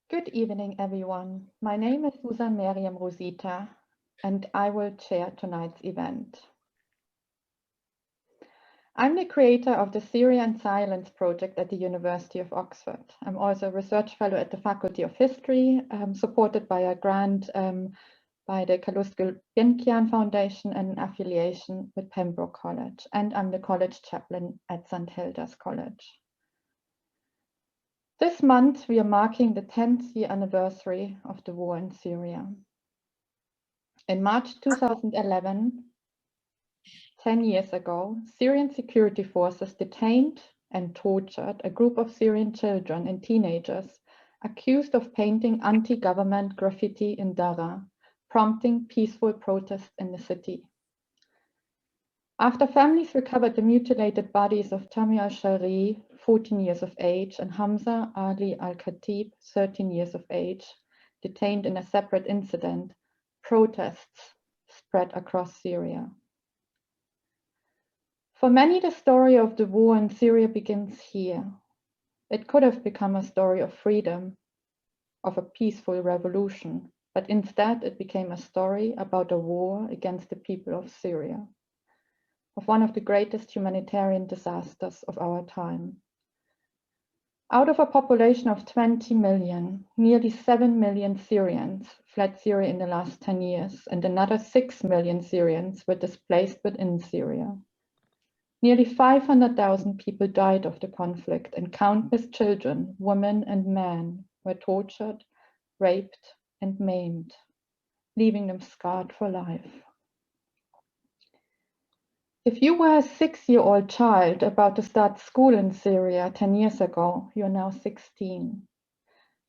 Good evening, everyone. My name is Susan Miriam Rosita, and I will chair tonight's event. I'm the creator of the Syria and Silence project at the University of Oxford. I'm also a research fellow at the Faculty of History, supported by a grant by the Calouste Gulbenkian Foundation and an affiliation with Pembroke College. And I'm the college chaplain at St. Hilda's College. This month, we are marking the 10th year anniversary of the war in Syria. In March 2011, 10 years ago, Syrian security forces detained and tortured a group of Syrian children and teenagers accused of painting anti-government graffiti in Daraa, prompting peaceful protests in the city. After families recovered the mutilated bodies of Tamir al-Shari, 14 years of age, and Hamza Ali al-Khatib, 13 years of age, detained in a separate incident, protests spread across Syria. For many, the story of the war in Syria begins here. It could have become a story of freedom, of a peaceful revolution, but instead it became a story about a war against the people of Syria, of one of the greatest humanitarian disasters of our time. Out of a population of 20 million, nearly 7 million Syrians fled Syria in the last 10 years, and another 6 million Syrians were displaced within Syria. Nearly 500,000 people died of the conflict, and countless children, women and men were tortured, raped, and maimed, leaving them scarred for life. If you were a 6-year-old child about to start school in Syria 10 years ago, you are now 16.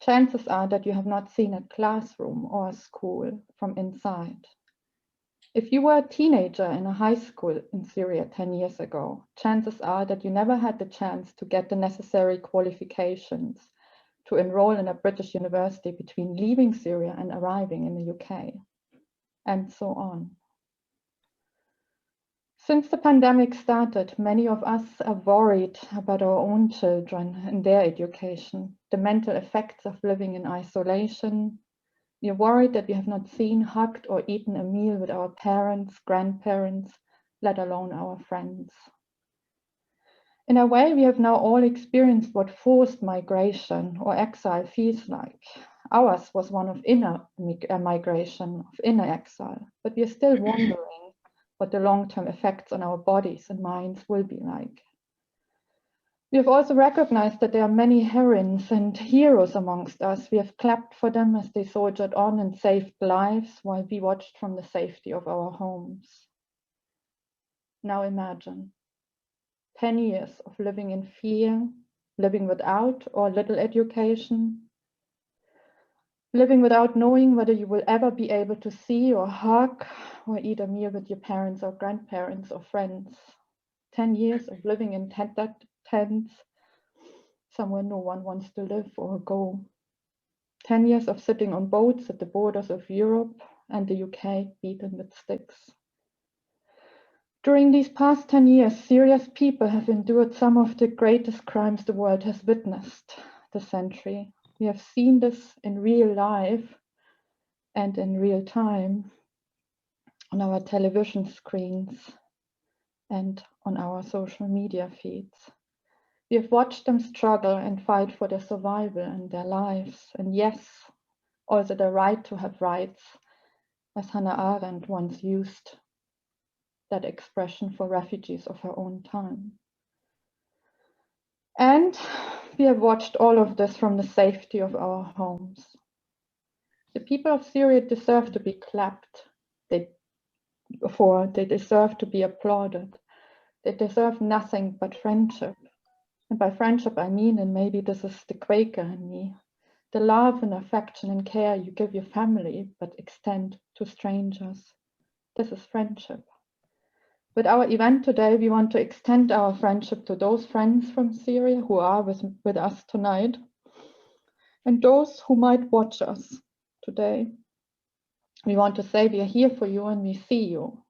Chances are that you have not seen a classroom or a school from inside. If you were a teenager in a high school in Syria 10 years ago, chances are that you never had the chance to get the necessary qualifications to enroll in a British university between leaving Syria and arriving in the UK, and so on. Since the pandemic started, many of us are worried about our own children and their education, the mental effects of living in isolation. We are worried that we have not seen, hugged, or eaten a meal with our parents, grandparents, let alone our friends. In a way, we have now all experienced what forced migration or exile feels like. Ours was one of inner migration, of inner exile, but we are still wondering what the long-term effects on our bodies and minds will be like. We have also recognized that there are many heroines and heroes amongst us. We have clapped for them as they soldiered on and saved lives while we watched from the safety of our homes. Now imagine 10 years of living in fear, living without or little education, living without knowing whether you will ever be able to see or hug or eat a meal with your parents or grandparents or friends. 10 years of living in tents, somewhere no one wants to live or go. 10 years of sitting on boats at the borders of Europe and the UK beaten with sticks. During these past 10 years, Syria's people have endured some of the greatest crimes the world has witnessed this century. We have seen this in real life and in real time on our television screens and on our social media feeds. We have watched them struggle and fight for their survival and their lives, and yes, also the right to have rights, as Hannah Arendt once used that expression for refugees of her own time. And we have watched all of this from the safety of our homes. The people of Syria deserve to be clapped. They deserve to be applauded. They deserve nothing but friendship. And by friendship, I mean, and maybe this is the Quaker in me, the love and affection and care you give your family, but extend to strangers. This is friendship. With our event today, we want to extend our friendship to those friends from Syria who are with us tonight, and those who might watch us today. We want to say we are here for you and we see you.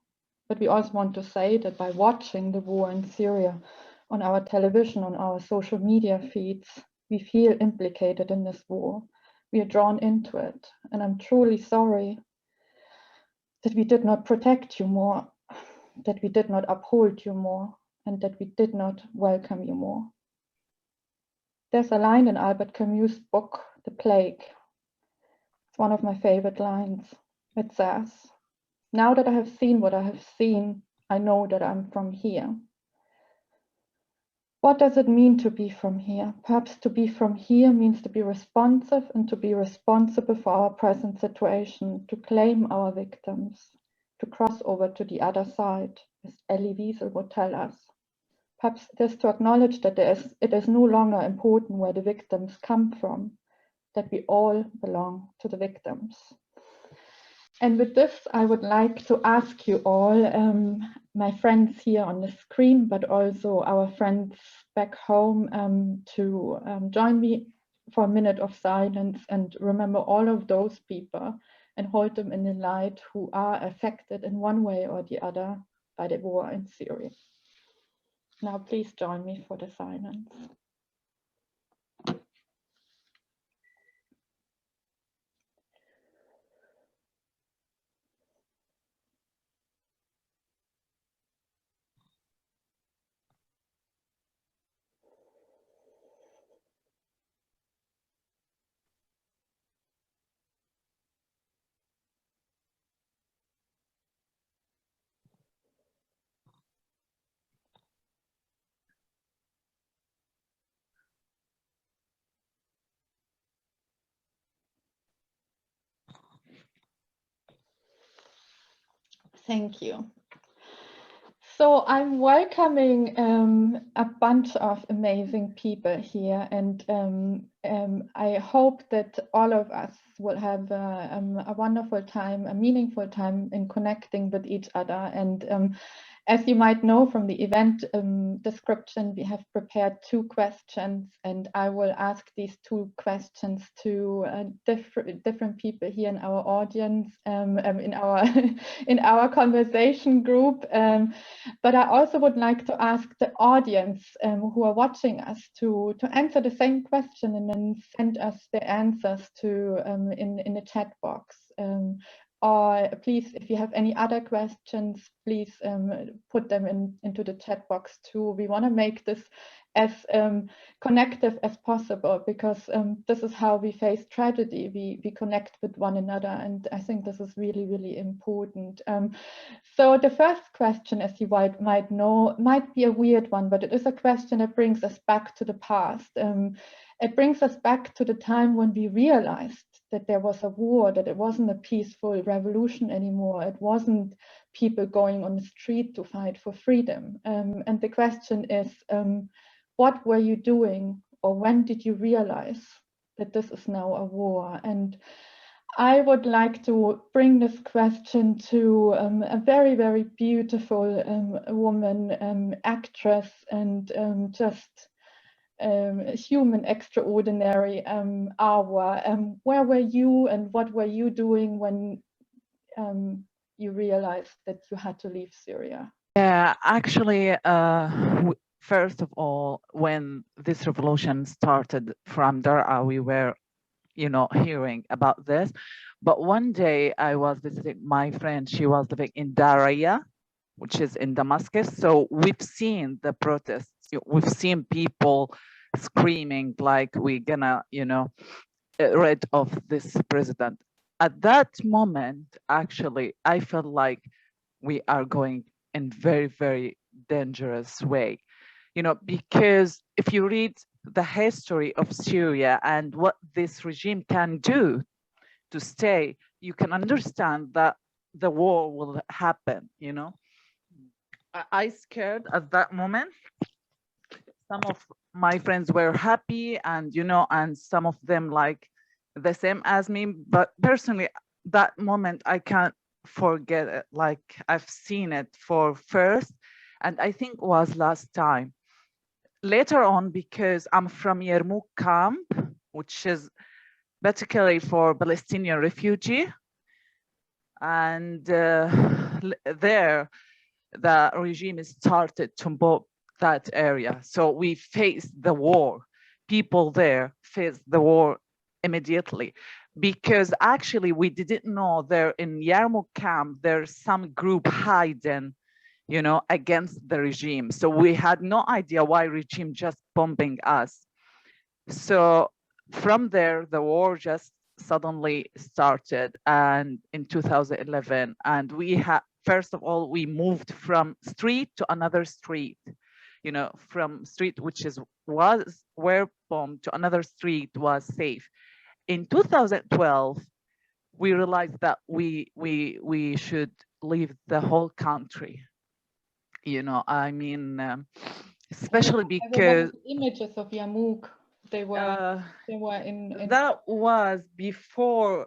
But we also want to say that by watching the war in Syria on our television, on our social media feeds, we feel implicated in this war. We are drawn into it. And I'm truly sorry that we did not protect you more, that we did not uphold you more, and that we did not welcome you more. There's a line in Albert Camus' book, The Plague. It's one of my favorite lines. It says, "Now that I have seen what I have seen, I know that I'm from here." What does it mean to be from here? Perhaps to be from here means to be responsive and to be responsible for our present situation, to claim our victims, to cross over to the other side, as Elie Wiesel would tell us. Perhaps it is to acknowledge that it is no longer important where the victims come from, that we all belong to the victims. And with this, I would like to ask you all, my friends here on the screen, but also our friends back home, to join me for a minute of silence and remember all of those people and hold them in the light who are affected in one way or the other by the war in Syria. Now, please join me for the silence. Thank you. So I'm welcoming a bunch of amazing people here, and I hope that all of us will have a wonderful time, a meaningful time in connecting with each other. And as you might know from the event description, we have prepared 2 questions, and I will ask these 2 questions to different people here in our audience, in our in our conversation group. But I also would like to ask the audience who are watching us to answer the same question and then send us the answers to in the chat box. Or please, if you have any other questions, please put them into the chat box too. We want to make this as connective as possible, because this is how we face tragedy. We connect with one another, and I think this is really, really important. So the first question, as you might know, might be a weird one, but it is a question that brings us back to the past. It brings us back to the time when we realized that there was a war, that it wasn't a peaceful revolution anymore. It wasn't people going on the street to fight for freedom. And the question is, what were you doing, or when did you realize that this is now a war? And I would like to bring this question to a very, very beautiful woman, actress, and just human extraordinary, Awa. Where were you, and what were you doing when you realized that you had to leave Syria? Yeah, actually, first of all, when this revolution started from Daraa, we were, hearing about this. But one day I was visiting my friend. She was living in Daraya, which is in Damascus. So we've seen the protests. We've seen people screaming like we're gonna, rid of this president. At that moment, actually, I felt like we are going in very, very dangerous way, because if you read the history of Syria and what this regime can do to stay, you can understand that the war will happen, I scared at that moment. Some of my friends were happy, and and some of them like the same as me, but personally that moment I can't forget it. Like I've seen it for first, and I think was last time. Later on, because I'm from Yarmouk camp, which is particularly for Palestinian refugee, and there the regime started to bomb that area. So we faced the war. People there faced the war immediately, because actually we didn't know there in Yarmouk camp, there's some group hiding, you know, against the regime. So we had no idea why regime just bombing us. So from there, the war just suddenly started, and in 2011, and we had, first of all, we moved from street to another street, you know, from street which was were bombed to another street was safe. In 2012, we realized that we should leave the whole country. You know, I mean, especially I remember because the images of Yarmouk. They were in that was before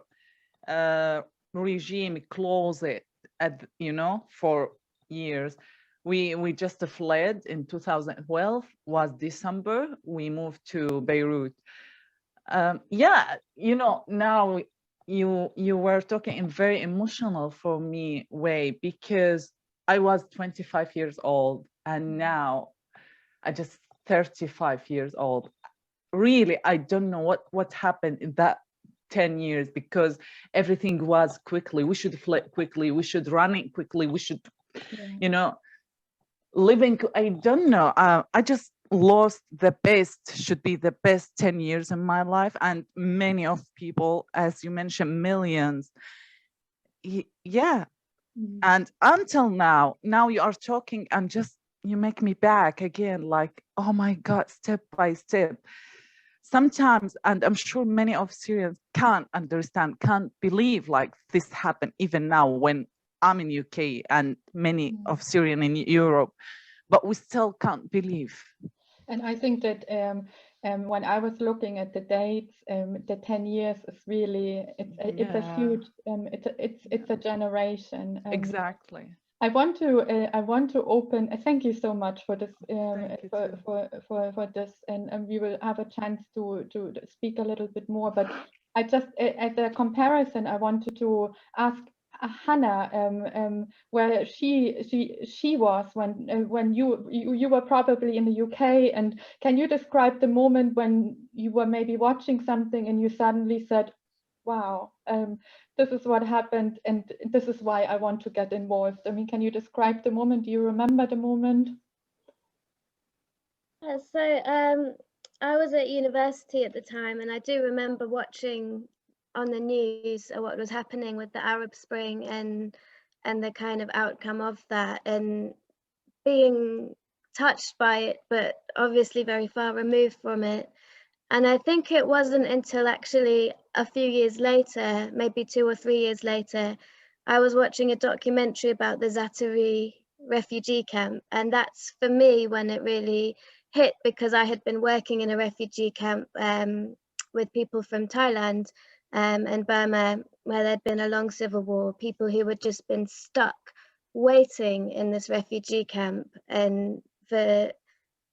regime closed it, you know, for years. We just fled in 2012, was December. We moved to Beirut. Yeah, you know, now you were talking in very emotional for me way, because I was 25 years old and now I just 35 years old. Really, I don't know what happened in that 10 years, because everything was quickly. We should fly quickly. We should run it quickly. We should, you know, living. I don't know. I just lost the best, should be the best 10 years in my life. And many of people, as you mentioned, millions. Yeah. And until now you are talking and just, you make me back again, like, oh my God, step by step. Sometimes, and I'm sure many of Syrians can't understand, can't believe like this happened even now when I'm in UK and many of Syrian in Europe, but we still can't believe. And I think that when I was looking at the dates, the 10 years is really, it's a huge, it's a generation. Exactly. I want to open. Thank you so much for this for this, and we will have a chance to speak a little bit more. But I just, as a comparison, I wanted to ask Hannah where she was when you were probably in the UK, and can you describe the moment when you were maybe watching something and you suddenly said, wow, this is what happened and this is why I want to get involved. I mean, can you describe the moment? Do you remember the moment? Yeah, so I was at university at the time, and I do remember watching on the news what was happening with the Arab Spring and the kind of outcome of that, and being touched by it, but obviously very far removed from it. And I think it wasn't until actually a few years later, maybe 2 or 3 years later, I was watching a documentary about the Zaatari refugee camp. And that's for me when it really hit, because I had been working in a refugee camp with people from Thailand and Burma, where there'd been a long civil war, people who had just been stuck waiting in this refugee camp and for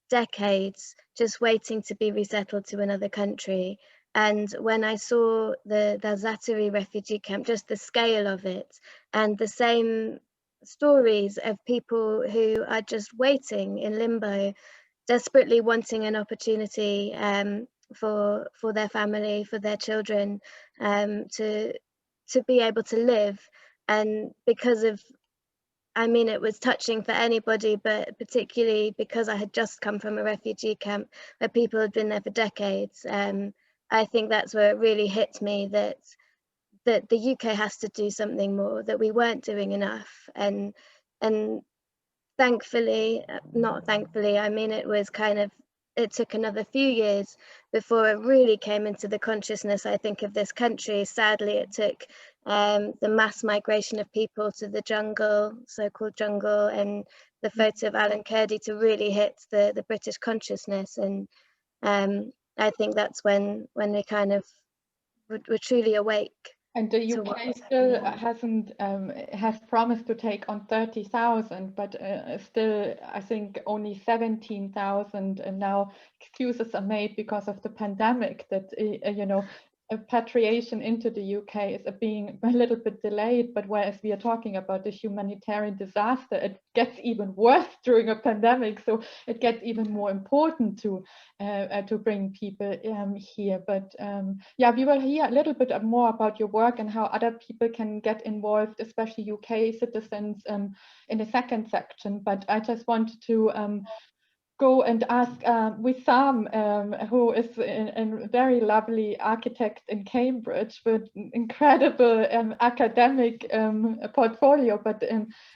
decades, just waiting to be resettled to another country. And when I saw the Zaatari refugee camp, just the scale of it, and the same stories of people who are just waiting in limbo, desperately wanting an opportunity for their family, for their children, to be able to live. And because of, I mean, it was touching for anybody, but particularly because I had just come from a refugee camp where people had been there for decades. I think that's where it really hit me that the UK has to do something more, that we weren't doing enough. And thankfully, not thankfully, I mean, it took another few years before it really came into the consciousness, I think, of this country. Sadly, it took the mass migration of people to the jungle, so-called jungle, and the photo of Alan Kurdi to really hit the British consciousness. And I think that's when we kind of were truly awake. And the UK still has promised to take on 30,000, but still, I think only 17,000. And now excuses are made because of the pandemic that, you know, repatriation into the UK is being a little bit delayed, but whereas we are talking about the humanitarian disaster, it gets even worse during a pandemic, so it gets even more important to bring people here. But yeah, we will hear a little bit more about your work and how other people can get involved, especially UK citizens, in the second section. But I just wanted to go and ask Wissam, who is a very lovely architect in Cambridge with incredible academic portfolio. But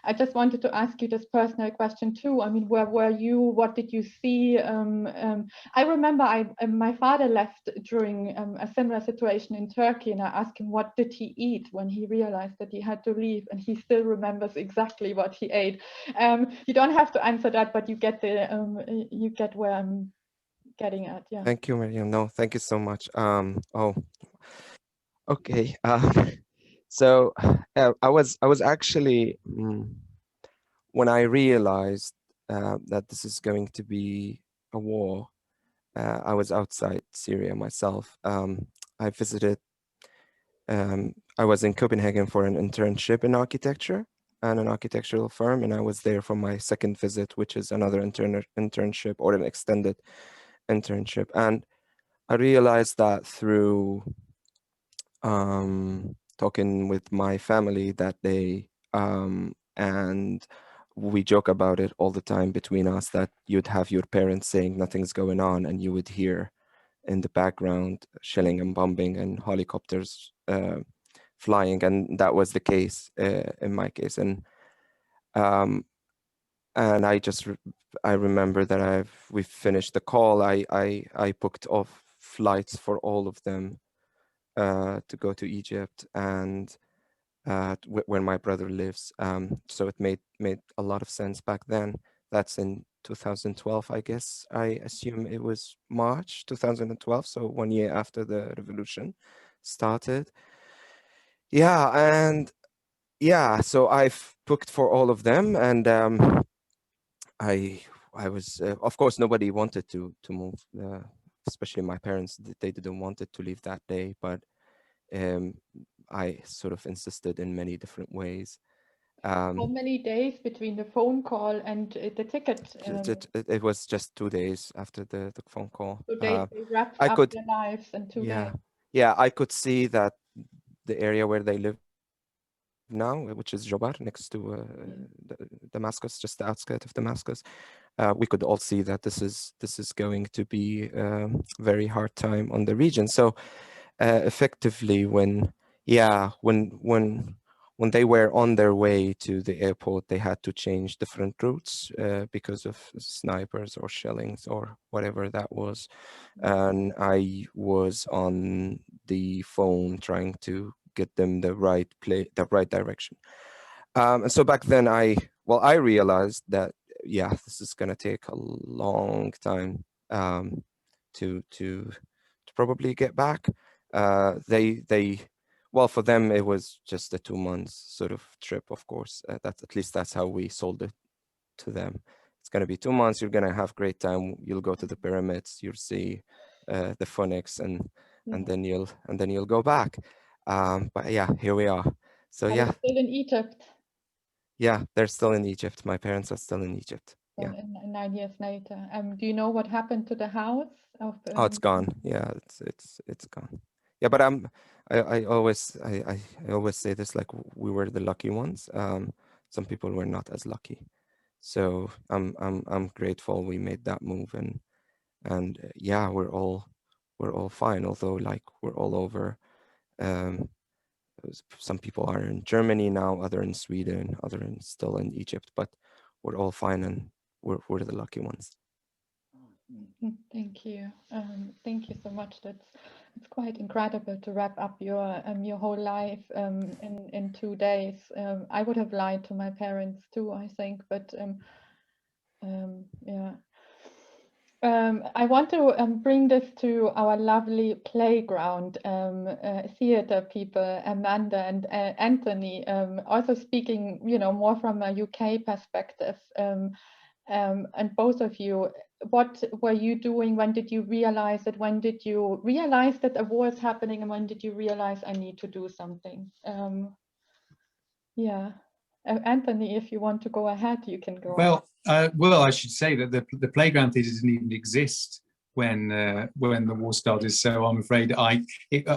I just wanted to ask you this personal question too. I mean, where were you? What did you see? I remember my father left during a similar situation in Turkey, and I asked him what did he eat when he realized that he had to leave, and he still remembers exactly what he ate. You don't have to answer that, but you get the you get where I'm getting at. Yeah. Thank you, Miriam. No, thank you so much. Oh, okay. So I was actually when I realized that this is going to be a war, I was outside Syria myself. I visited. I was in Copenhagen for an internship in architecture and an architectural firm, and I was there for my second visit, which is another internship or an extended internship. And I realized that through talking with my family that day, and we joke about it all the time between us, that you'd have your parents saying nothing's going on, and you would hear in the background shelling and bombing and helicopters flying, and that was the case in my case. And I remember that we finished the call. I booked off flights for all of them to go to Egypt and where my brother lives. So it made a lot of sense back then. That's in 2012, I guess. I assume it was March 2012, so 1 year after the revolution started. Yeah, and yeah, so I've booked for all of them, and I was, of course, nobody wanted to move, especially my parents. They didn't want it to leave that day, but I sort of insisted in many different ways. How many days between the phone call and the ticket? It was just 2 days after the phone call. So they wrapped I up could, their lives in 2 days. Yeah, I could see that the area where they live now, which is Jobar, next to Damascus, just the outskirts of Damascus, we could all see that this is going to be a very hard time on the region. So effectively, when they were on their way to the airport, they had to change different routes because of snipers or shellings or whatever that was. And I was on the phone trying to get them the right direction. And so back then I realized that, yeah, this is going to take a long time to probably get back. Well, for them, it was just a 2 months sort of trip, of course. That's how we sold it to them. It's going to be 2 months. You're going to have great time. You'll go to the pyramids. You'll see the phonics, and then you'll go back. But yeah, here we are. So yeah. Still in Egypt. Yeah, they're still in Egypt. My parents are still in Egypt. Yeah. 9 years later. Do you know what happened to the house? Oh, it's gone. Yeah, it's gone. Yeah, but I always say this, like, we were the lucky ones. Some people were not as lucky. So I'm grateful we made that move, and yeah, we're all fine. Although, like, we're all over. Some people are in Germany now, other in Sweden, other still in Egypt, but we're all fine, and we're the lucky ones. Thank you. Thank you so much. It's quite incredible to wrap up your whole life in 2 days. I would have lied to my parents too, I think, but yeah. I want to bring this to our lovely playground theater people, Amanda and Anthony, also speaking, more from a UK perspective. And both of you, what were you doing? When did you realize it? When did you realize that a war is happening? And when did you realize I need to do something? Yeah. Anthony, if you want to go ahead, you can go ahead. Well, I should say that the playground theatre didn't even exist when the war started. So I'm afraid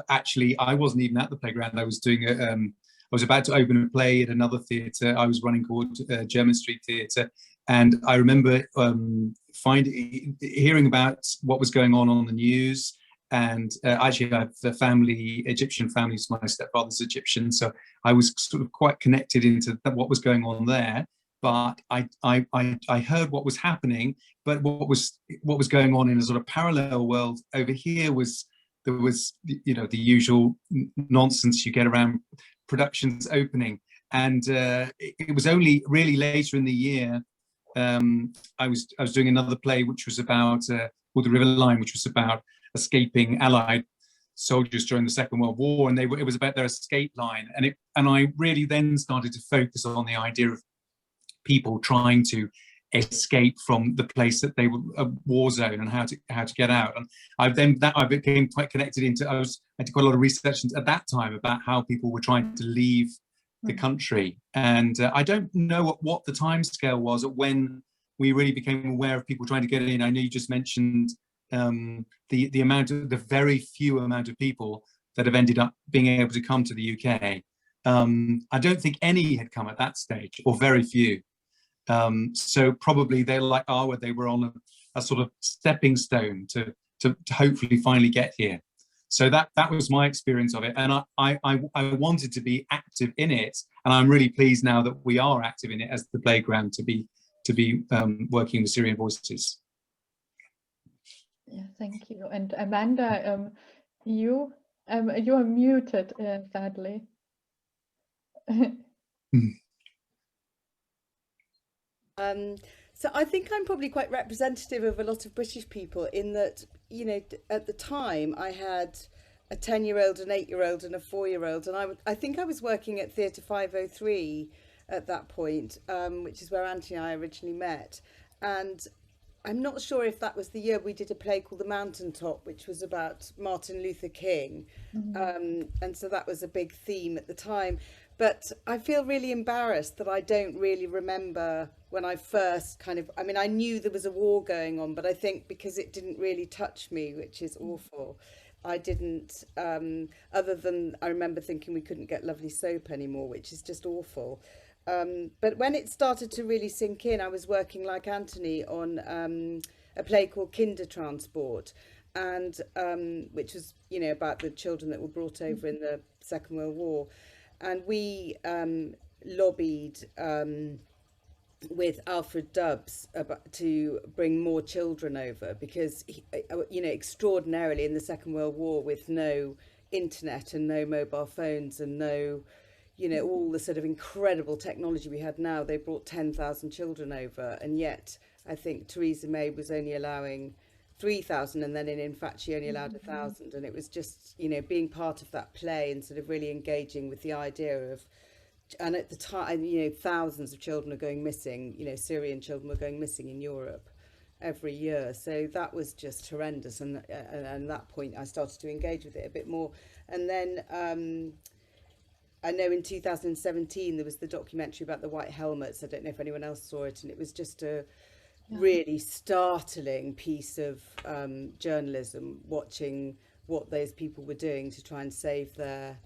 actually I wasn't even at the playground. I was doing I was about to open a play at another theatre I was running called German Street Theatre, and I remember hearing about what was going on the news. And actually, I have a family, Egyptian family. So my stepfather's Egyptian, so I was sort of quite connected into what was going on there. But I heard what was happening, but what was going on in a sort of parallel world over here there was the usual nonsense you get around productions opening. And it was only really later in the year I was doing another play which was about called The River Line, which was about escaping Allied soldiers during the Second World War, and it was about their escape line. And I really then started to focus on the idea of people trying to escape from the place that they were a war zone and how to get out. And I became quite connected into. I did quite a lot of research at that time about how people were trying to leave the country. And I don't know what the time scale was at when we really became aware of people trying to get in. I know you just mentioned the very few amount of people that have ended up being able to come to the UK. I don't think any had come at that stage, or very few. So probably they're like Arwa, they were on a sort of stepping stone to hopefully finally get here. So that was my experience of it, and I wanted to be active in it, and I'm really pleased now that we are active in it as the playground to be working with Syrian Voices. Yeah, thank you. And Amanda, you are muted, sadly. So I think I'm probably quite representative of a lot of British people in that, at the time I had a 10-year-old, an 8-year-old and a 4-year-old. And I think I was working at Theatre 503 at that point, which is where Anthony and I originally met. And I'm not sure if that was the year we did a play called The Mountaintop, which was about Martin Luther King. And so that was a big theme at the time. But I feel really embarrassed that I don't really remember when I first I knew there was a war going on, but I think because it didn't really touch me, which is awful, I didn't, other than I remember thinking we couldn't get lovely soap anymore, which is just awful. But when it started to really sink in, I was working like Anthony on a play called Kindertransport, and which was, about the children that were brought over in the Second World War. And we lobbied with Alfred Dubs to bring more children over because, extraordinarily in the Second World War, with no internet and no mobile phones and no, all the sort of incredible technology we had now, they brought 10,000 children over. And yet I think Theresa May was only allowing 3,000, and then in fact she only allowed 1,000. And it was just, being part of that play and sort of really engaging with the idea of, and at the time, thousands of children are going missing, Syrian children were going missing in Europe every year. So that was just horrendous. And at that point I started to engage with it a bit more. And then I know in 2017 there was the documentary about the White Helmets. I don't know if anyone else saw it, and it was just a really startling piece of journalism, watching what those people were doing to try and save their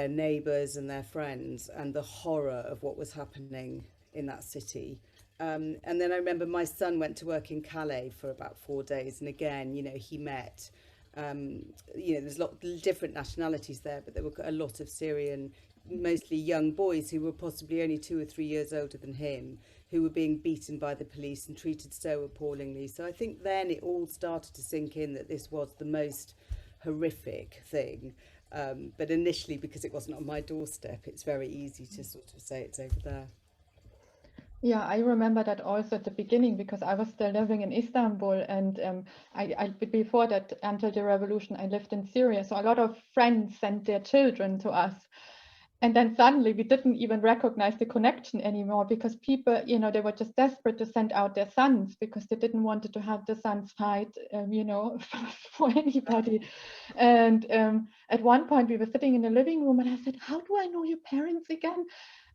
neighbours and their friends, and the horror of what was happening in that city. And then I remember my son went to work in Calais for about 4 days, and again, he met there's a lot of different nationalities there, but there were a lot of Syrian, mostly young boys who were possibly only 2 or 3 years older than him, who were being beaten by the police and treated so appallingly. So I think then it all started to sink in that this was the most horrific thing. But initially, because it wasn't on my doorstep, it's very easy to sort of say it's over there. Yeah, I remember that also at the beginning, because I was still living in Istanbul, and I before that, until the revolution, I lived in Syria. So a lot of friends sent their children to us. And then suddenly we didn't even recognize the connection anymore, because people, you know, they were just desperate to send out their sons because they didn't want to have the sons fight, you know, for anybody. And at one point we were sitting in the living room and I said, how do I know your parents again?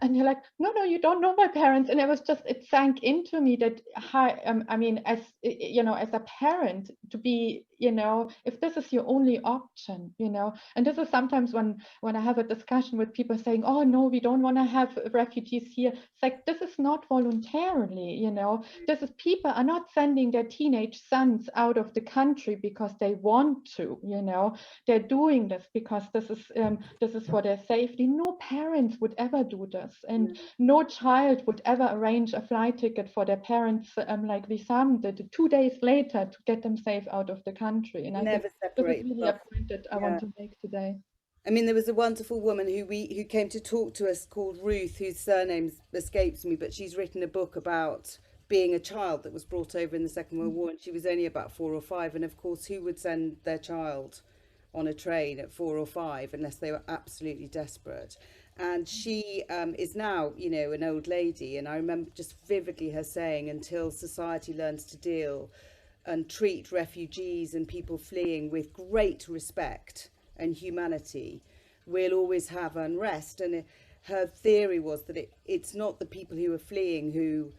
And you're like, no, you don't know my parents. And it was just, it sank into me that, I mean, as, you know, as a parent to be, you know, if this is your only option, you know, and this is sometimes when I have a discussion with people saying, oh, no, we don't want to have refugees here. It's like, this is not voluntarily, you know, this is, people are not sending their teenage sons out of the country because they want to, you know, they're doing this because this is for their safety. No parents would ever do this. And no child would ever arrange a flight ticket for their parents, like Wissam did 2 days later, to get them safe out of the country. And I think this is really a point that I want to make today. I mean, there was a wonderful woman who came to talk to us called Ruth, whose surname escapes me, but she's written a book about being a child that was brought over in the Second World War, and she was only about 4 or 5. And of course, who would send their child on a train at 4 or 5 unless they were absolutely desperate? And she is now, you know, an old lady. And I remember just vividly her saying, until society learns to deal and treat refugees and people fleeing with great respect and humanity, we'll always have unrest. And her theory was that it's not the people who are fleeing who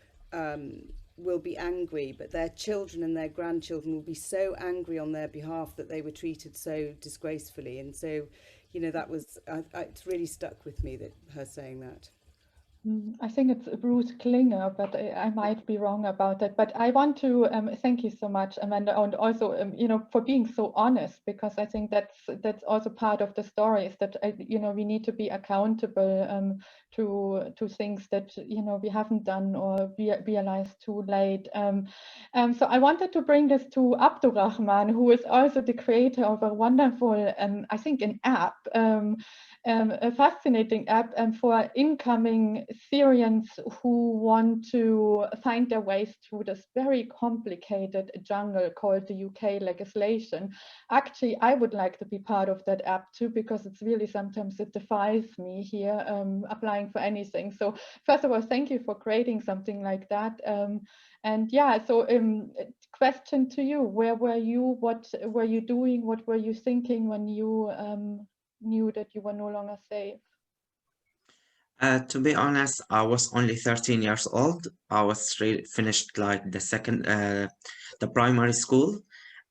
will be angry, but their children and their grandchildren will be so angry on their behalf that they were treated so disgracefully. And so, you know, that was, it's really stuck with me, that her saying that. I think it's Ruth Klinger, but I might be wrong about that. But I want to thank you so much, Amanda, and also, you know, for being so honest, because I think that's also part of the story, is that, you know, we need to be accountable to things that, you know, we haven't done or realized too late. So I wanted to bring this to Abdurrahman, who is also the creator of a wonderful, I think, an app, a fascinating app for incoming Syrians who want to find their ways through this very complicated jungle called the UK legislation. Actually, I would like to be part of that app too, because it's really, sometimes it defies me here, applying for anything. So first of all, thank you for creating something like that. And yeah, so question to you, where were you? What were you doing? What were you thinking when you knew that you were no longer safe? To be honest, I was only 13 years old. I was finished like the primary school,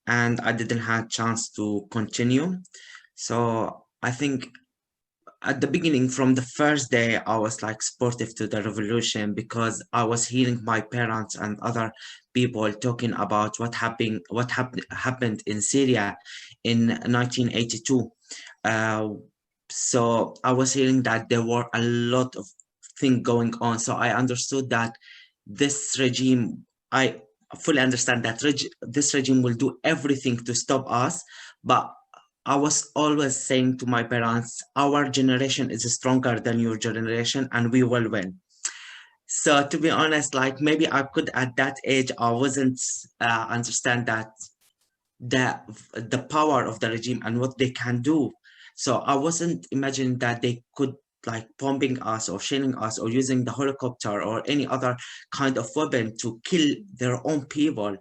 and I didn't have a chance to continue. So I think at the beginning, from the first day, I was like supportive to the revolution, because I was hearing my parents and other people talking about what happened in Syria in 1982. So I was hearing that there were a lot of things going on. So I understood that this regime, I fully understand that this regime will do everything to stop us. But I was always saying to my parents, our generation is stronger than your generation and we will win. So to be honest, like maybe I could at that age, I wasn't understand that the power of the regime and what they can do. So I wasn't imagining that they could like bombing us or shelling us or using the helicopter or any other kind of weapon to kill their own people.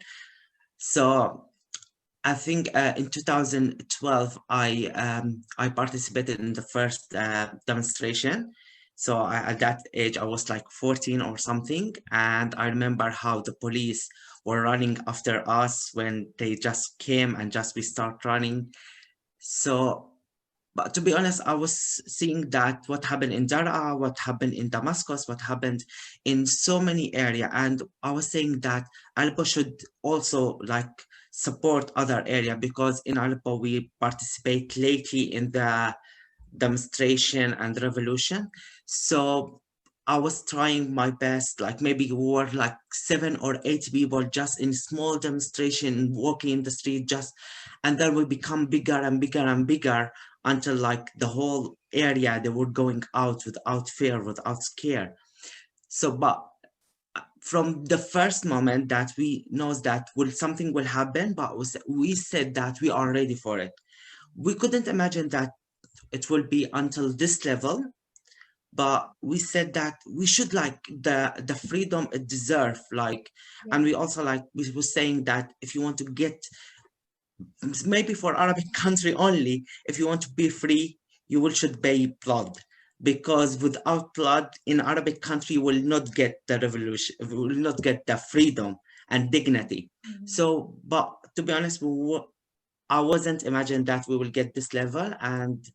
So I think in 2012, I participated in the first demonstration. So at that age, I was like 14 or something. And I remember how the police were running after us when they just came and just we start running. So, but to be honest, I was seeing that what happened in Daraa, what happened in Damascus, what happened in so many areas. And I was saying that Aleppo should also like support other area, because in Aleppo we participate lately in the demonstration and revolution. So I was trying my best, like maybe we were like 7 or 8 people just in small demonstration, walking in the street, just, and then we become bigger and bigger and bigger until like the whole area, they were going out without fear, without scare. So, but from the first moment that we know that something will happen, but we said that we are ready for it. We couldn't imagine that it will be until this level. but we said that we should like the freedom it deserves, like, and we also like, we were saying that if you want to get, maybe for Arabic country only, if you want to be free, you will should pay blood, because without blood in Arabic country, you will not get the revolution, will not get the freedom and dignity. So, but to be honest, I wasn't imagining that we will get this level. And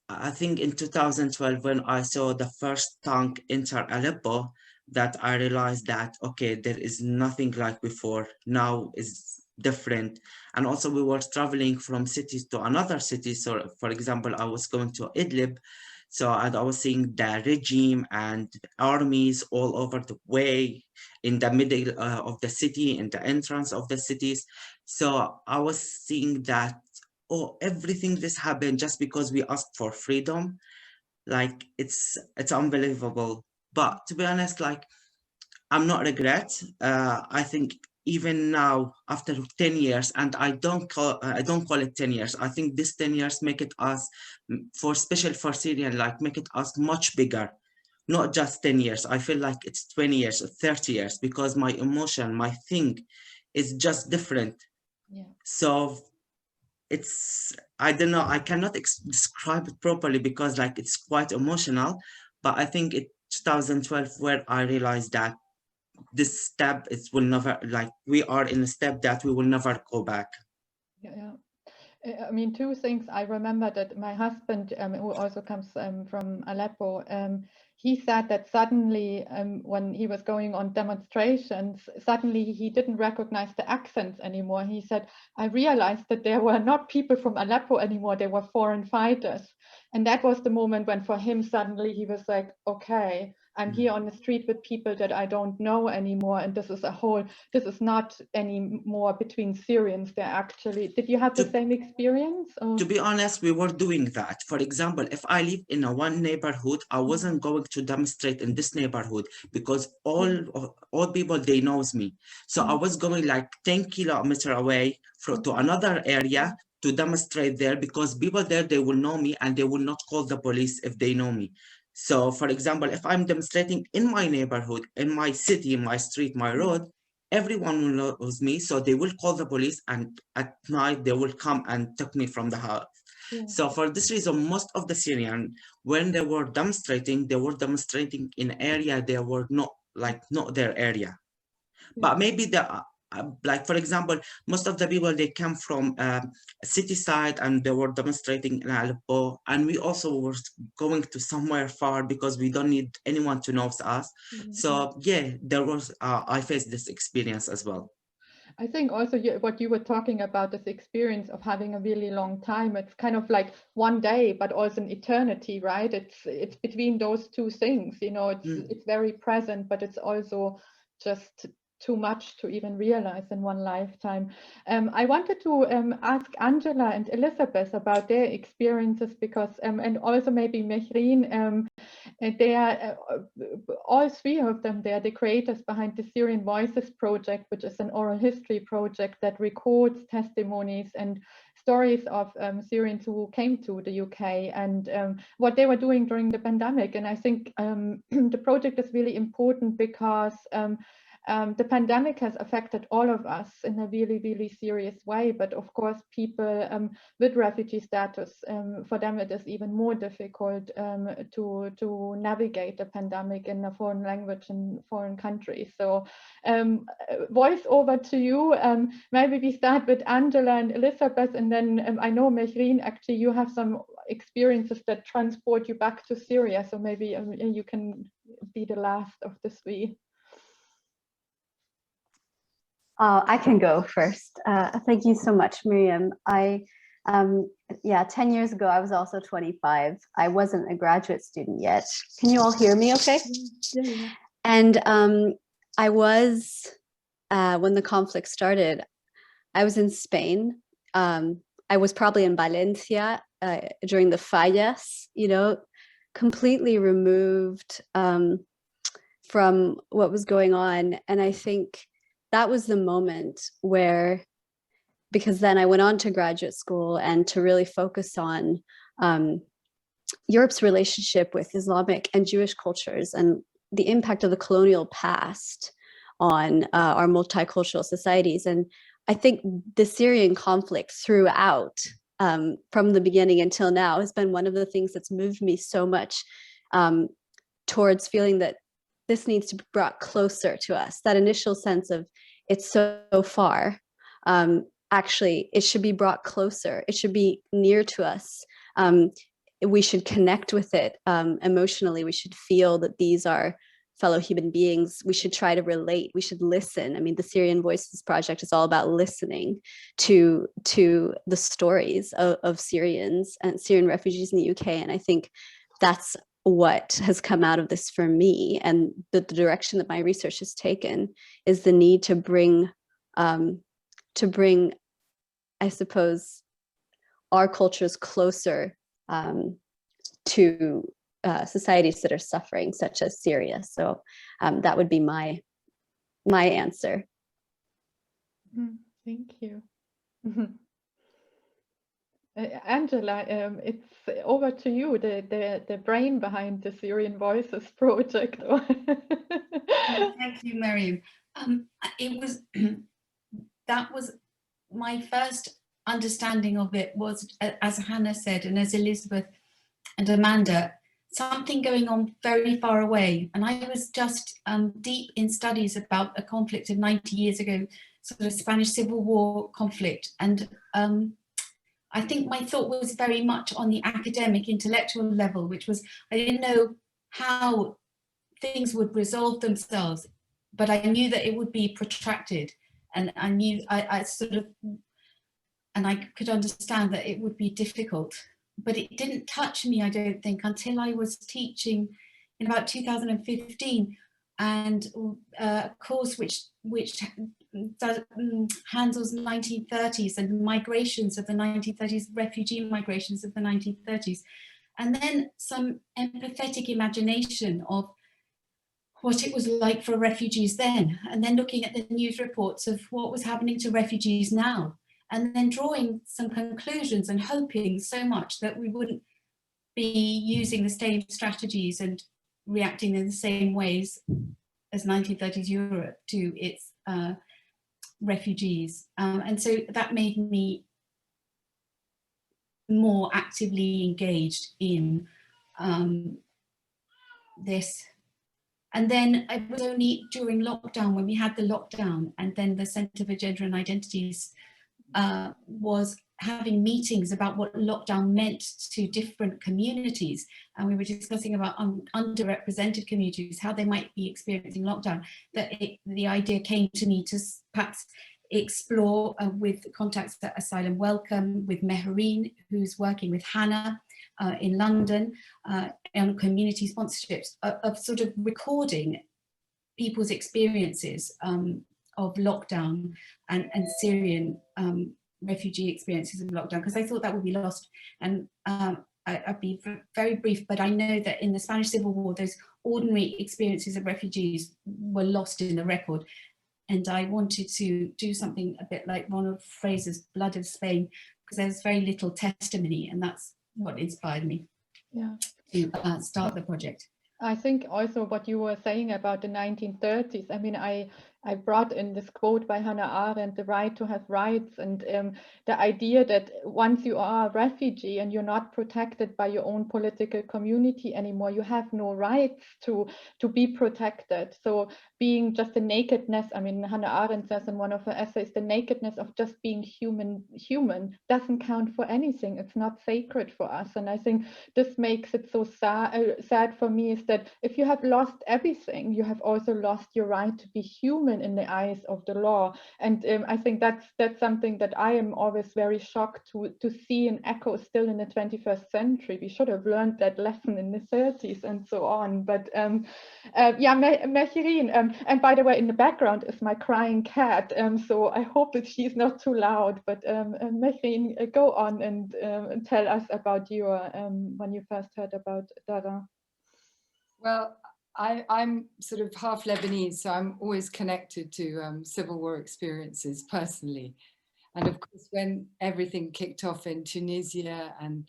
I think in 2012, when I saw the first tank enter Aleppo, that I realized that, okay, there is nothing like before. Now is different. And also we were traveling from cities to another city. So for example, I was going to Idlib. So and I was seeing the regime and armies all over the way, in the middle of the city, in the entrance of the cities. So I was seeing that, oh, everything this happened just because we asked for freedom. Like, it's unbelievable. But to be honest, like, I'm not regret. I think even now, after 10 years, and I don't call it 10 years. I think this 10 years make it us, for special for Syrian, like make it us much bigger. Not just 10 years. I feel like it's 20 years or 30 years, because my emotion, my thing is just different. Yeah. So it's, I don't know, I cannot describe it properly, because like it's quite emotional. But I think it's 2012 where I realized that this step, it will never, like, we are in a step that we will never go back. Yeah. I mean, two things. I remember that my husband, who also comes from Aleppo, he said that suddenly when he was going on demonstrations, suddenly he didn't recognize the accents anymore. He said, I realized that there were not people from Aleppo anymore, they were foreign fighters. And that was the moment when for him suddenly he was like, okay, I'm here on the street with people that I don't know anymore, and this is not anymore between Syrians. They're actually, did you have the same experience? Or? To be honest, we were doing that. For example, if I live in a one neighborhood, I wasn't going to demonstrate in this neighborhood, because all people, they knows me. So I was going like 10 kilometers away to another area to demonstrate there, because people there, they will know me and they will not call the police if they know me. So for example, if I'm demonstrating in my neighborhood, in my city, in my street, my road, everyone will knows me, so they will call the police, and at night they will come and take me from the house. Yeah. So for this reason, most of the Syrian, when they were demonstrating in area they were not their area. Yeah. But maybe like for example, most of the people, they come from city side and they were demonstrating in Aleppo, and we also were going to somewhere far because we don't need anyone to know us. So yeah, there was I faced this experience as well. I think also what you were talking about, this experience of having a really long time, it's kind of like one day, but also an eternity, right? It's between those two things, you know, it's very present, but it's also just too much to even realize in one lifetime. I wanted to ask Angela and Elizabeth about their experiences, because, and also maybe Mehreen, they are, all three of them, they are the creators behind the Syrian Voices project, which is an oral history project that records testimonies and stories of Syrians who came to the UK and what they were doing during the pandemic. And I think the project is really important because the pandemic has affected all of us in a really, really serious way. But of course, people with refugee status, for them it is even more difficult to navigate the pandemic in a foreign language in foreign countries. So voice over to you. Maybe we start with Angela and Elizabeth, and then I know Mehreen, actually you have some experiences that transport you back to Syria. So maybe you can be the last of the three. I can go first. Thank you so much, Miriam. Yeah, 10 years ago, I was also 25. I wasn't a graduate student yet. Can you all hear me okay? Yeah. And I was, when the conflict started, I was in Spain. I was probably in Valencia during the fallas, you know, completely removed from what was going on. And I think that was the moment where, because then I went on to graduate school and to really focus on Europe's relationship with Islamic and Jewish cultures and the impact of the colonial past on our multicultural societies. And I think the Syrian conflict throughout, from the beginning until now, has been one of the things that's moved me so much towards feeling that this needs to be brought closer to us. That initial sense of it's so far, actually, it should be brought closer. It should be near to us. We should connect with it emotionally. We should feel that these are fellow human beings. We should try to relate. We should listen. I mean, the Syrian Voices Project is all about listening to the stories of Syrians and Syrian refugees in the UK. And I think that's what has come out of this for me, and the direction that my research has taken is the need to bring, I suppose, our cultures closer to societies that are suffering, such as Syria. So that would be my answer. Thank you. Angela, it's over to you, the brain behind the Syrian Voices project. Thank you, Miriam. That was my first understanding of it was, as Hannah said, and as Elizabeth and Amanda, something going on very far away. And I was just deep in studies about a conflict of 90 years ago, sort of Spanish Civil War conflict. And I think my thought was very much on the academic, intellectual level, which was, I didn't know how things would resolve themselves, but I knew that it would be protracted. And I knew, I could understand that it would be difficult, but it didn't touch me, I don't think, until I was teaching in about 2015, and a course which handles 1930s and migrations of the 1930s, refugee migrations of the 1930s, and then some empathetic imagination of what it was like for refugees then, and then looking at the news reports of what was happening to refugees now, and then drawing some conclusions and hoping so much that we wouldn't be using the same strategies and reacting in the same ways as 1930s Europe to its refugees. And so that made me more actively engaged in this. And then it was only during lockdown, when we had the lockdown, and then the Centre for Gender and Identities was having meetings about what lockdown meant to different communities. And we were discussing about underrepresented communities, how they might be experiencing lockdown, that the idea came to me to perhaps explore with contacts at Asylum Welcome, with Mehreen, who's working with Hannah in London, on community sponsorships, of sort of recording people's experiences of lockdown and Syrian refugee experiences of lockdown, because I thought that would be lost. And I'd be very brief, but I know that in the Spanish Civil War, those ordinary experiences of refugees were lost in the record. And I wanted to do something a bit like Ronald Fraser's Blood of Spain, because there's very little testimony, and that's what inspired me to start the project. I think also what you were saying about the 1930s, I mean, I brought in this quote by Hannah Arendt, the right to have rights, and the idea that once you are a refugee and you're not protected by your own political community anymore, you have no rights to be protected. So being just the nakedness, I mean, Hannah Arendt says in one of her essays, the nakedness of just being human doesn't count for anything. It's not sacred for us. And I think this makes it so sad for me, is that if you have lost everything, you have also lost your right to be human in the eyes of the law. And I think that's something that I am always very shocked to see an echo still in the 21st century. We should have learned that lesson in the 30s and so on. But Mehreen, and by the way, in the background is my crying cat, so I hope that she's not too loud. But Mehreen, go on and tell us about your when you first heard about Dara. Well, I'm sort of half Lebanese, so I'm always connected to Civil War experiences personally. And of course, when everything kicked off in Tunisia and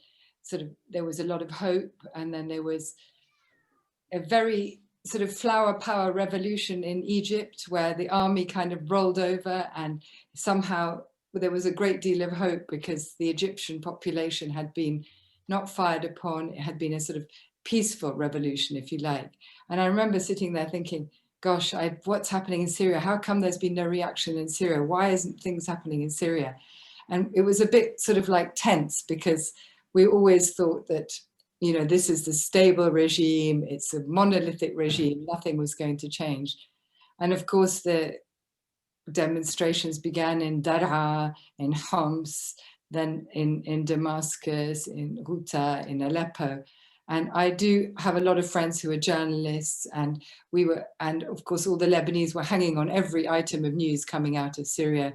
there was a lot of hope, and then there was a very sort of flower power revolution in Egypt, where the army kind of rolled over, and somehow there was a great deal of hope because the Egyptian population had been not fired upon. It had been a sort of peaceful revolution, if you like. And I remember sitting there thinking, gosh, what's happening in Syria? How come there's been no reaction in Syria? Why isn't things happening in Syria? And it was a bit sort of like tense, because we always thought that, you know, this is the stable regime, it's a monolithic regime, nothing was going to change. And of course, the demonstrations began in Daraa, in Homs, then in Damascus, in Ghouta, in Aleppo. And I do have a lot of friends who are journalists, and and of course all the Lebanese were hanging on every item of news coming out of Syria.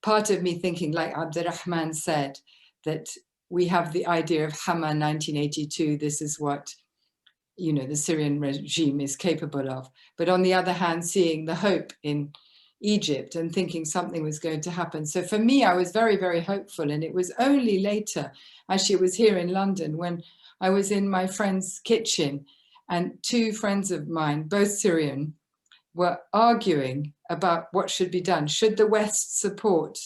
Part of me thinking, like Abdurrahman said, that we have the idea of Hama 1982, this is what, you know, the Syrian regime is capable of. But on the other hand, seeing the hope in Egypt and thinking something was going to happen. So for me, I was very, very hopeful. And it was only later, actually it was here in London, when I was in my friend's kitchen and two friends of mine, both Syrian, were arguing about what should be done. Should the West support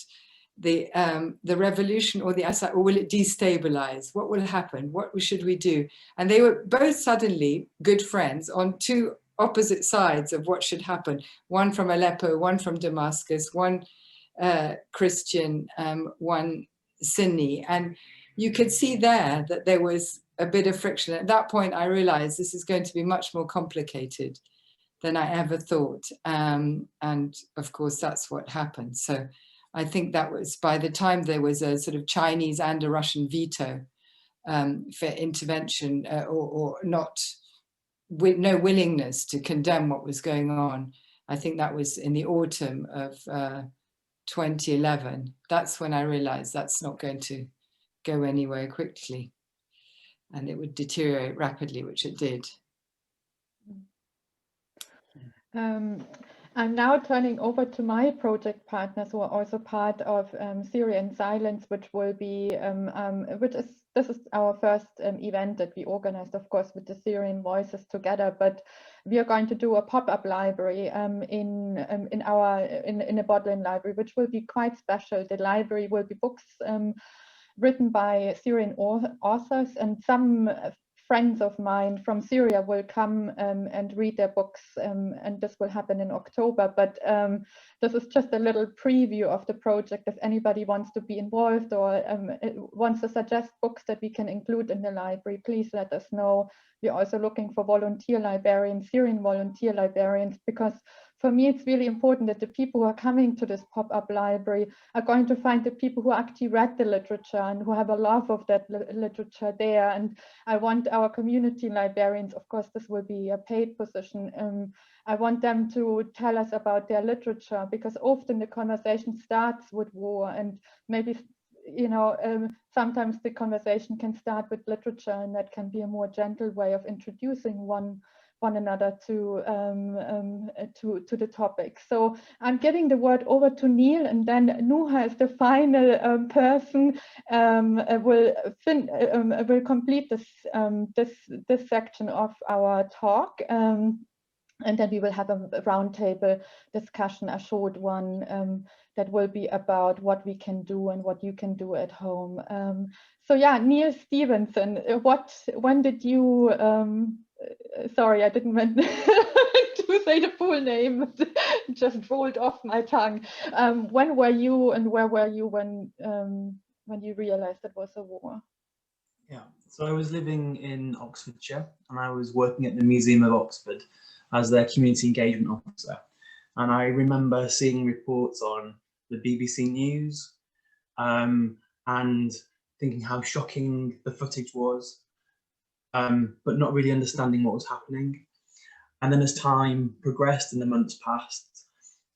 the revolution or the Assad, or will it destabilize? What will happen? What should we do? And they were both suddenly good friends on two opposite sides of what should happen. One from Aleppo, one from Damascus, one Christian, one Sunni. And you could see there that there was a bit of friction. At that point, I realized this is going to be much more complicated than I ever thought. And of course, that's what happened. So I think that was, by the time there was a sort of Chinese and a Russian veto for intervention, or not, with no willingness to condemn what was going on. I think that was in the autumn of 2011. That's when I realized that's not going to go anywhere quickly, and it would deteriorate rapidly, which it did. I'm now turning over to my project partners who are also part of Syria and Silence, which will be, this is our first event that we organized, of course, with the Syrian Voices together, but we are going to do a pop-up library in a Bodleian library, which will be quite special. The library will be books written by Syrian authors, and some friends of mine from Syria will come and read their books, and this will happen in October. But this is just a little preview of the project. If anybody wants to be involved or wants to suggest books that we can include in the library, please let us know. We're also looking for volunteer librarians, Syrian volunteer librarians, because for me, it's really important that the people who are coming to this pop-up library are going to find the people who actually read the literature and who have a love of that literature there. And I want our community librarians, of course, this will be a paid position. I want them to tell us about their literature, because often the conversation starts with war, and maybe, you know, sometimes the conversation can start with literature, and that can be a more gentle way of introducing one another to the topic. So I'm giving the word over to Neil, and then Nuha is the final person will complete this section of our talk. And then we will have a roundtable discussion, a short one, that will be about what we can do and what you can do at home. So yeah, Neil Stevenson, when did you, sorry, I didn't meant to say the full name, just rolled off my tongue. When were you and where were you when you realized it was a war? Yeah, so I was living in Oxfordshire, and I was working at the Museum of Oxford as their community engagement officer. And I remember seeing reports on the BBC News and thinking how shocking the footage was, but not really understanding what was happening. And then as time progressed and the months passed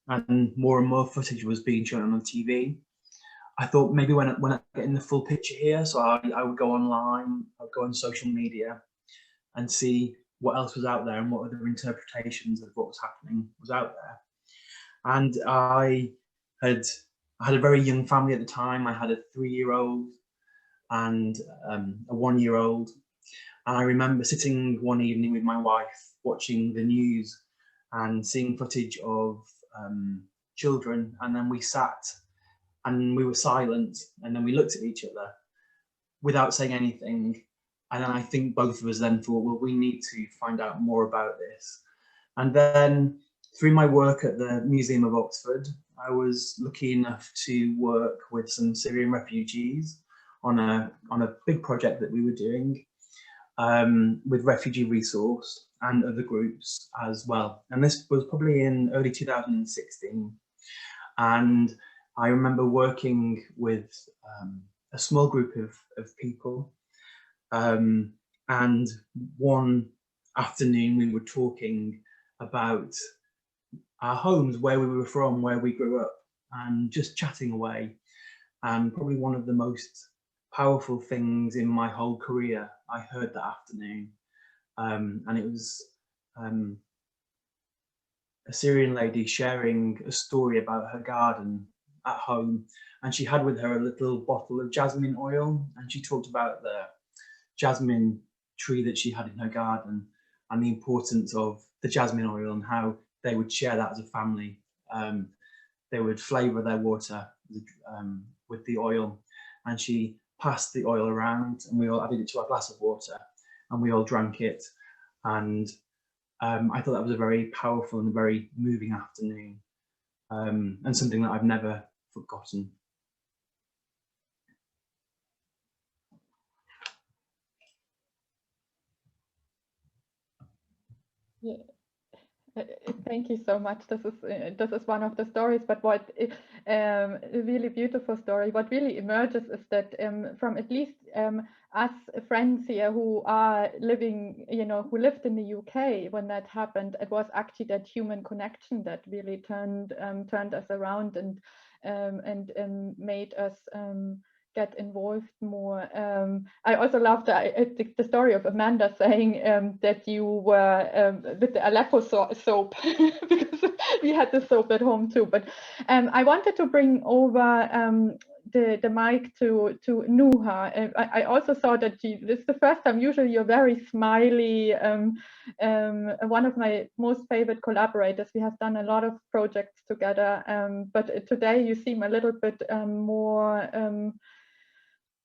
and more footage was being shown on TV, I thought maybe when I get in the full picture here, so I would go online, I would go on social media and see what else was out there and what other interpretations of what was happening was out there. And I had a very young family at the time. I had a 3-year-old and a 1-year-old. And I remember sitting one evening with my wife watching the news and seeing footage of children, and then we sat and we were silent, and then we looked at each other without saying anything. And then I think both of us then thought, well, we need to find out more about this. And then through my work at the Museum of Oxford, I was lucky enough to work with some Syrian refugees on a big project that we were doing with Refugee Resource and other groups as well. And this was probably in early 2016. And I remember working with a small group of people. And one afternoon we were talking about our homes, where we were from, where we grew up, and just chatting away. And probably one of the most powerful things in my whole career I heard that afternoon. And it was a Syrian lady sharing a story about her garden at home. And she had with her a little bottle of jasmine oil. And she talked about the jasmine tree that she had in her garden and the importance of the jasmine oil and how they would share that as a family. They would flavour their water with the oil, and she passed the oil around and we all added it to our glass of water and we all drank it. And I thought that was a very powerful and a very moving afternoon, and something that I've never forgotten. Yeah. Thank you so much. This is one of the stories, but what a really beautiful story. What really emerges is that from at least us friends here who are living, who lived in the UK when that happened, it was actually that human connection that really turned us around and made us get involved more. I also love the story of Amanda saying that you were with the Aleppo soap because we had the soap at home too. But I wanted to bring over the mic to Nuha. I also saw that this is the first time. Usually you're very smiley. One of my most favorite collaborators. We have done a lot of projects together, but today you seem a little bit more.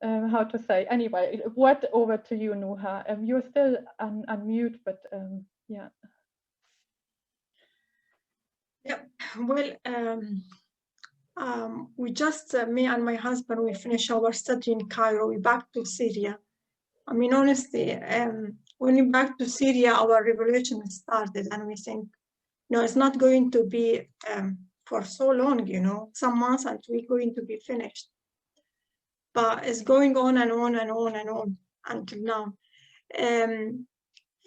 How to say? Anyway, word over to you, Nuha. You're still unmute, but yeah. Yeah. Well, we just me and my husband, we finished our study in Cairo. We back to Syria. I mean, honestly, when we back to Syria, our revolution started, and we think, no, it's not going to be for so long. Some months, and we're going to be finished. But it's going on and on and on and on until now.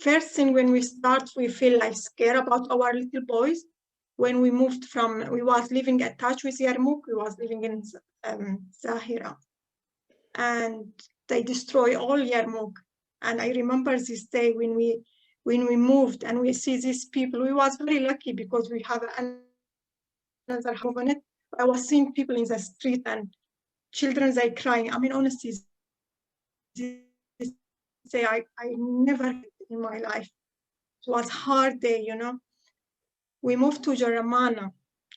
First thing, when we start, we feel like scared about our little boys. When we moved we was living attached with Yarmouk, we was living in Zahira. And they destroy all Yarmouk. And I remember this day when we moved and we see these people, we was very lucky because we have another home on it. I was seeing people in the street and children, they crying. I mean, honestly, I never in my life. It was hard day, We moved to Jaramana,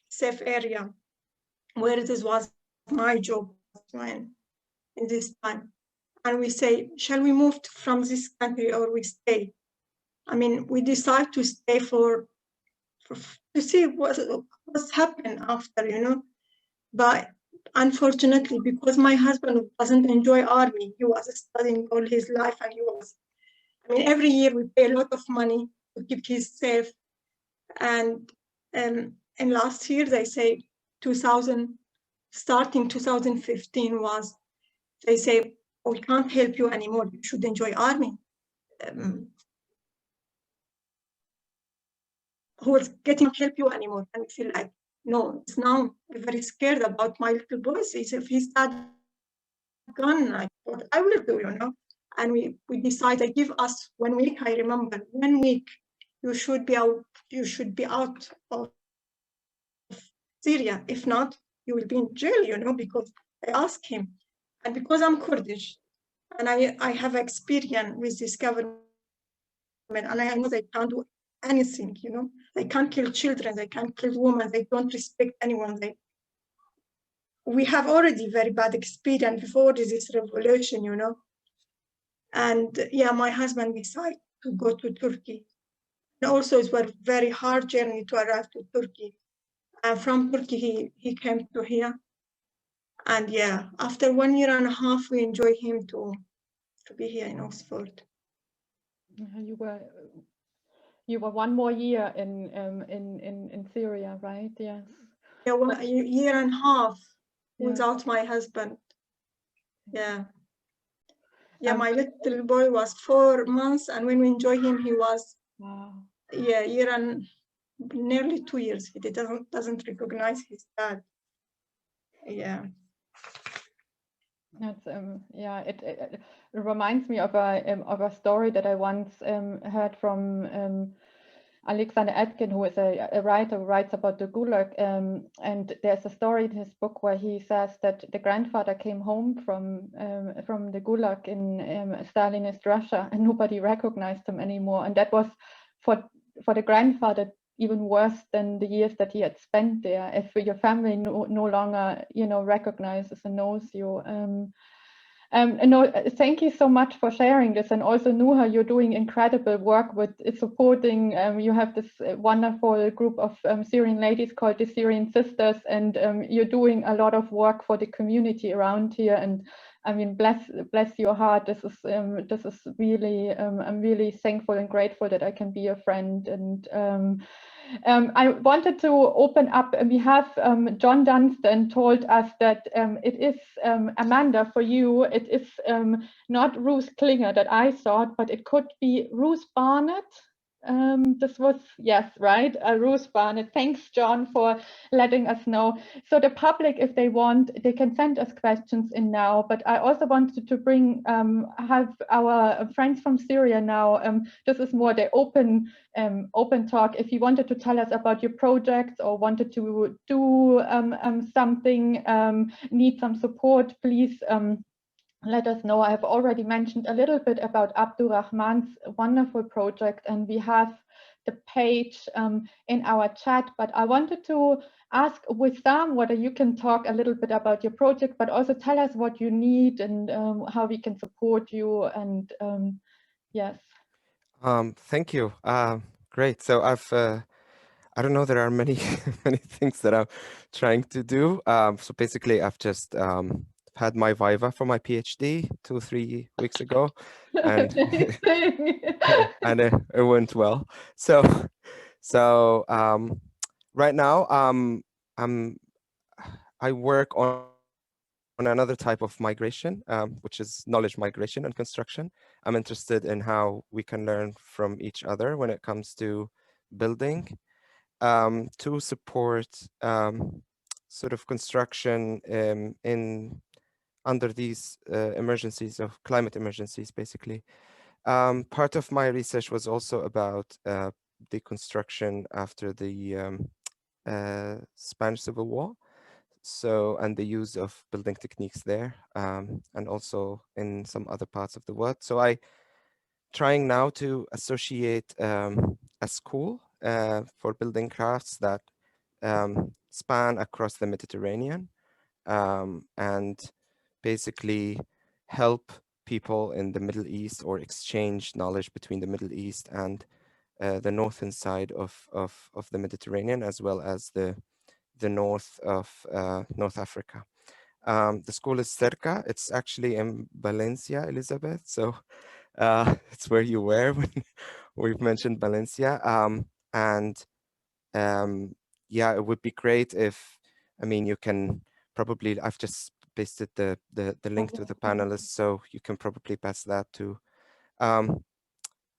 safe area, where this was my job in this time. And we say, shall we move from this country or we stay? I mean, we decide to stay to see what's happened after, But unfortunately, because my husband doesn't enjoy army, he was studying all his life, and every year we pay a lot of money to keep him safe. And last year, they say starting 2015 they say, oh, we can't help you anymore, you should enjoy army. Who is getting help you anymore? And I feel like, no, it's now I'm very scared about my little boy. If he's that gun, like, what I will do, And we decide, they give us 1 week. I remember 1 week, you should be out of Syria. If not, you will be in jail, because I asked him. And because I'm Kurdish, And I have experience with this government, and I know they can't do anything, you know. They can't kill children, they can't kill women, they don't respect anyone. We have already very bad experience before this revolution, you know. And yeah, my husband decided to go to Turkey. And also it was a very hard journey to arrive to Turkey. And from Turkey, he came to here. And yeah, after 1 year and a half, we enjoy him to be here in Oxford. You were 1 more year in Syria, right? Yes. Yeah, 1 year and a half without my husband. Yeah. Yeah, my little boy was 4 months, and when we enjoy him, he was yeah, year and nearly 2 years. He doesn't recognize his dad. Yeah. That's yeah. It reminds me of a story that I once heard from Alexander Etkin, who is a writer who writes about the Gulag. And there's a story in his book where he says that the grandfather came home from the Gulag in Stalinist Russia, and nobody recognized him anymore. And that was for the grandfather even worse than the years that he had spent there. If your family no longer, you know, recognizes and knows you. No, thank you so much for sharing this. And also, Nuha, you're doing incredible work with supporting. You have this wonderful group of Syrian ladies called the Syrian Sisters, and you're doing a lot of work for the community around here. And I mean, bless your heart. This is really, I'm really thankful and grateful that I can be a friend. And I wanted to open up. We have John Dunstan told us that it is Amanda, for you. It is not Ruth Klinger that I thought, but it could be Ruth Barnett. This was, yes, right, Ruth Barnett. Thanks, John, for letting us know. So the public, if they want, they can send us questions in now. But I also wanted to bring, have our friends from Syria now. This is more the open talk. If you wanted to tell us about your projects or wanted to do something, need some support, please let us know. I have already mentioned a little bit about Abdurrahman's wonderful project, and we have the page in our chat. But I wanted to ask Wissam whether you can talk a little bit about your project, but also tell us what you need and how we can support you. And yes. Thank you. Great. So I don't know, there are many many things that I'm trying to do. So basically, I've just had my viva for my PhD 2-3 weeks ago, and and it went well. So right now I work on another type of migration, which is knowledge migration and construction. I'm interested in how we can learn from each other when it comes to building, to support sort of construction under these emergencies of climate emergencies, basically. Part of my research was also about the construction after the Spanish Civil War. So, and the use of building techniques there, and also in some other parts of the world. So I trying now to associate a school for building crafts that span across the Mediterranean, and basically help people in the Middle East or exchange knowledge between the Middle East and the northern side of the Mediterranean, as well as the north of North Africa. The school is Cerca. It's actually in Valencia, Elizabeth. So it's where you were when we've mentioned Valencia. Yeah, it would be great if, I mean, you can probably, I've just pasted the link to the panelists, so you can probably pass that to.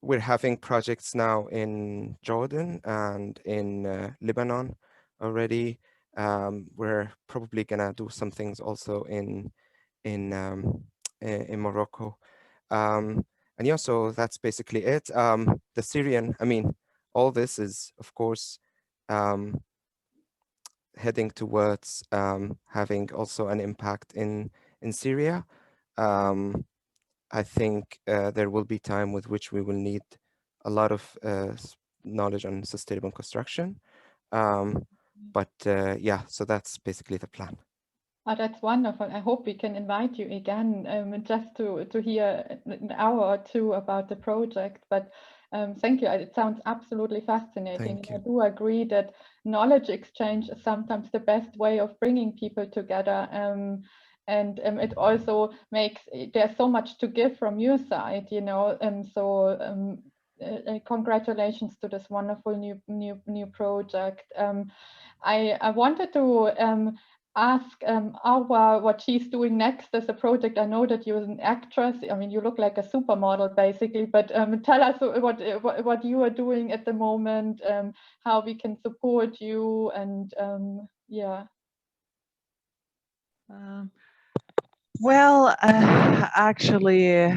We're having projects now in Jordan and in Lebanon already. We're probably gonna do some things also in Morocco. And yeah, so that's basically it. The Syrian, I mean, all this is, of course, heading towards having also an impact in Syria. I think there will be time with which we will need a lot of knowledge on sustainable construction. But yeah, so that's basically the plan. Oh, that's wonderful. I hope we can invite you again just to hear an hour or two about the project. But thank you. It sounds absolutely fascinating. Thank you. I do agree that knowledge exchange is sometimes the best way of bringing people together. And it also makes, there's so much to give from your side, you know. Congratulations to this wonderful new project. I wanted to ask Awa what she's doing next as a project. I know that you're an actress. I mean, you look like a supermodel basically, but tell us what you are doing at the moment, how we can support you, and yeah. Well, actually,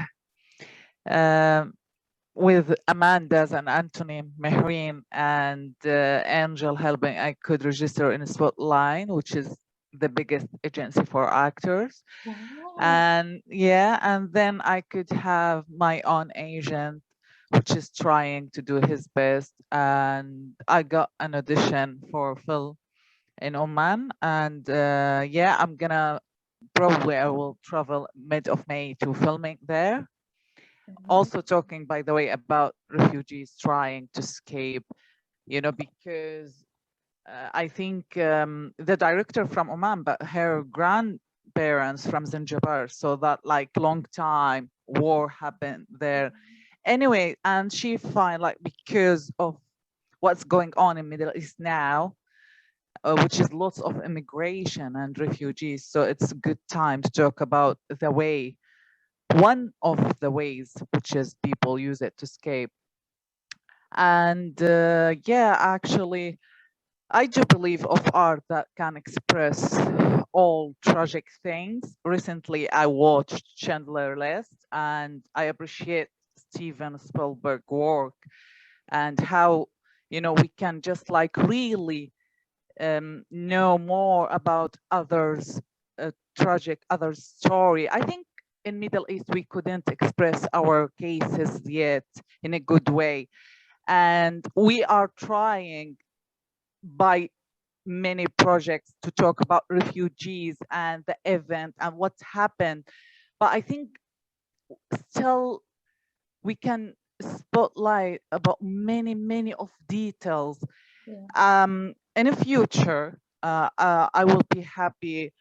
with Amanda's and Anthony, Mehreen, and Angel helping, I could register in Spotlight, which is the biggest agency for actors. Wow. And yeah, and then I could have my own agent, which is trying to do his best. And I got an audition for film in Oman. And yeah, I'm gonna probably I will travel mid of May to filming there. Also talking, by the way, about refugees trying to escape, you know, because I think the director from Oman, but her grandparents from Zanzibar, so that like long time war happened there. Anyway, and she find like because of what's going on in Middle East now, which is lots of immigration and refugees. So it's a good time to talk about the way, one of the ways which is people use it to escape. And yeah, actually, I do believe of art that can express all tragic things. Recently, I watched Schindler's List, and I appreciate Steven Spielberg's work and how, you know, we can just like really know more about others' tragic, others' story. I think in Middle East, we couldn't express our cases yet in a good way. And we are trying by many projects to talk about refugees and the event and what's happened. But I think still we can spotlight about many of details. Yeah. In the future, I will be happy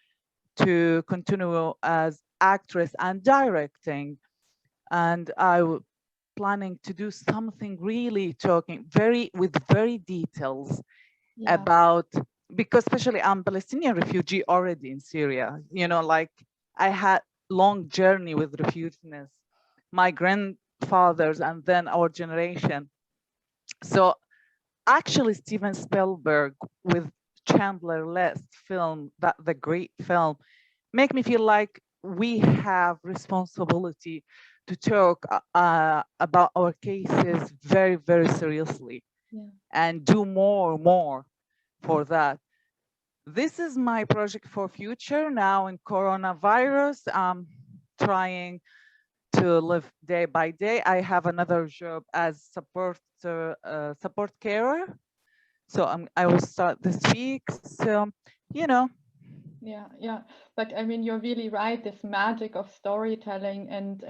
to continue as actress and directing, and I will planning to do something really talking with very details about, because especially I'm Palestinian refugee already in Syria, you know, like I had long journey with refugees, my grandfathers and then our generation. So actually Steven Spielberg with Schindler's List film, that the great film, make me feel like we have responsibility to talk about our cases very seriously, and do more for that. This is my project for future. Now in coronavirus, I'm trying to live day by day. I have another job as support carer, so I will start this week. So, you know. Yeah, but I mean, you're really right, this magic of storytelling, and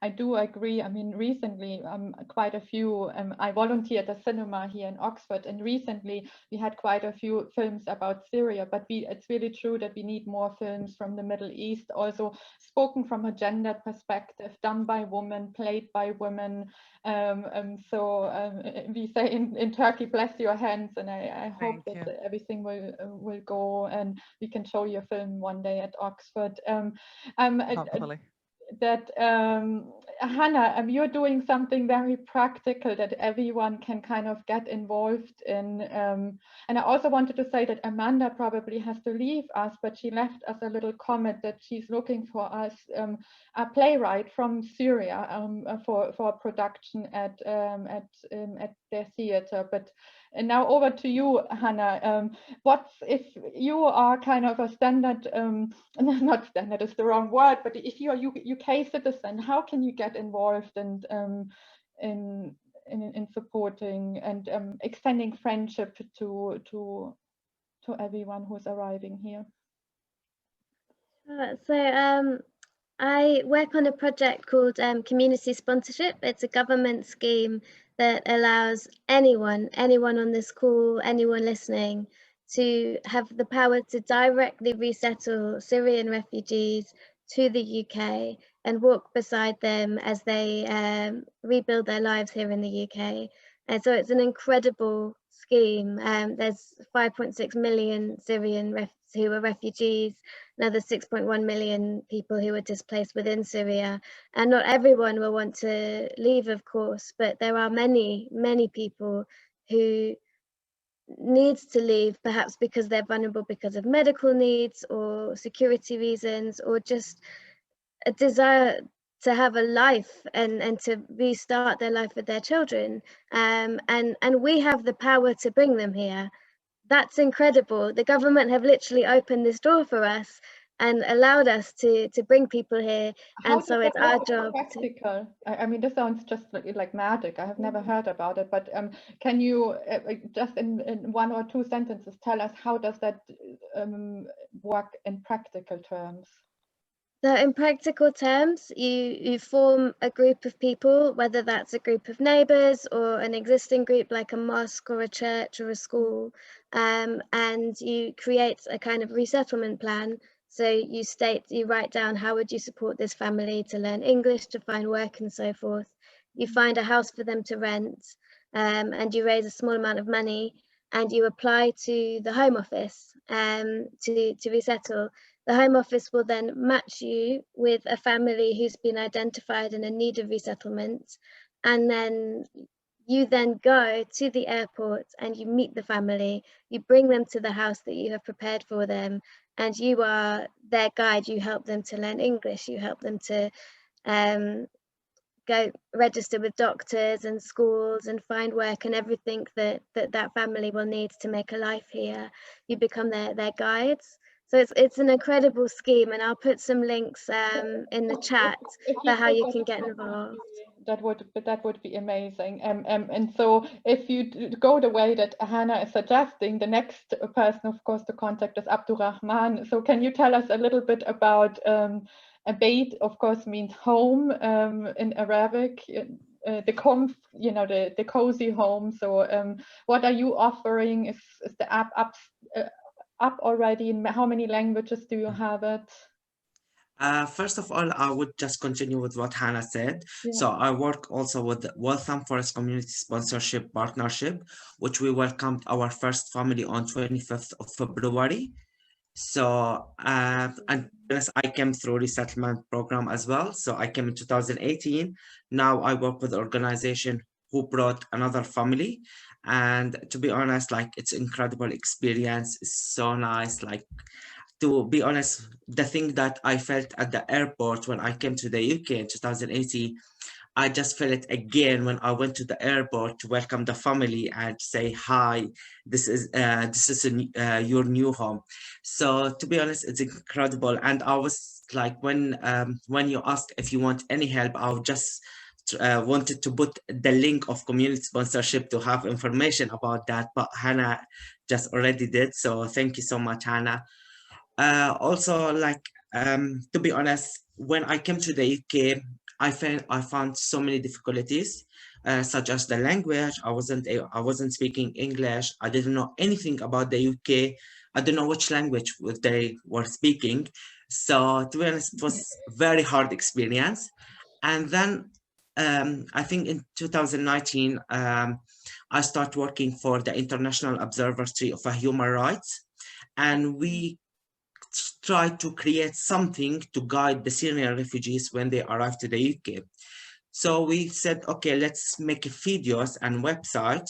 I do agree. I mean, recently quite a few, I volunteer at a cinema here in Oxford, and recently we had quite a few films about Syria, but it's really true that we need more films from the Middle East, also spoken from a gendered perspective, done by women, played by women. We say in Turkey, bless your hands, and I hope that everything will go, and we can show your film one day at Oxford. Hopefully. Hannah, you're doing something very practical that everyone can kind of get involved in. And I also wanted to say that Amanda probably has to leave us, but she left us a little comment that she's looking for us, a playwright from Syria, for production at theater. But and now over to you, Hannah. What's if you are kind of a standard, not standard is the wrong word, but if you are UK citizen, how can you get involved and in supporting and extending friendship to everyone who's arriving here? So I work on a project called Community Sponsorship. It's a government scheme that allows anyone on this call, anyone listening, to have the power to directly resettle Syrian refugees to the UK and walk beside them as they rebuild their lives here in the UK. And so it's an incredible scheme. There's 5.6 million Syrian who are refugees, another 6.1 million people who are displaced within Syria. And not everyone will want to leave, of course, but there are many, many people who needs to leave, perhaps because they're vulnerable because of medical needs or security reasons, or just a desire to have a life and to restart their life with their children. And we have the power to bring them here. That's incredible. The government have literally opened this door for us and allowed us to bring people here. And so it's our job. Practical. I mean, this sounds just like magic. I have never heard about it, but can you just in 1 or 2 sentences tell us how does that work in practical terms? So in practical terms, you form a group of people, whether that's a group of neighbours or an existing group like a mosque or a church or a school, and you create a kind of resettlement plan. So you write down how would you support this family to learn English, to find work and so forth. You find a house for them to rent, and you raise a small amount of money and you apply to the Home Office to resettle. The Home Office will then match you with a family who's been identified and in need of resettlement, and then you then go to the airport and you meet the family, you bring them to the house that you have prepared for them, and you are their guide. You help them to learn English, you help them to go register with doctors and schools and find work and everything that family will need to make a life here. You become their guides. So it's an incredible scheme, and I'll put some links in the chat for how you can get involved. That would be amazing. And so if you go the way that Hannah is suggesting, the next person, of course, to contact is Abdurrahman. So can you tell us a little bit about Beit, of course, means home in Arabic. The comf, the cozy home. So what are you offering? Is the app up already? In how many languages do you have it? First of all, I would just continue with what Hannah said. Yeah. So I work also with the Waltham Forest Community Sponsorship Partnership, which we welcomed our first family on 25th of February. So and I came through resettlement program as well. So I came in 2018. Now I work with an organization who brought another family. And to be honest, like, it's incredible experience. It's so nice. Like, to be honest, the thing that I felt at the airport when I came to the UK in 2018, I just felt it again when I went to the airport to welcome the family and say, hi, this is your new home. So to be honest, it's incredible. And I was like, when you asked if you want any help, I just wanted to put the link of community sponsorship to have information about that, but Hannah just already did. So thank you so much, Hannah. Also, like, to be honest, when I came to the UK, I found so many difficulties, such as the language. I wasn't speaking English. I didn't know anything about the UK. I don't know which language they were speaking. So to be honest, it was a very hard experience. And then I think in 2019, I started working for the International Observatory of Human Rights, and we tried to create something to guide the Syrian refugees when they arrive to the UK. So we said, okay, let's make videos and website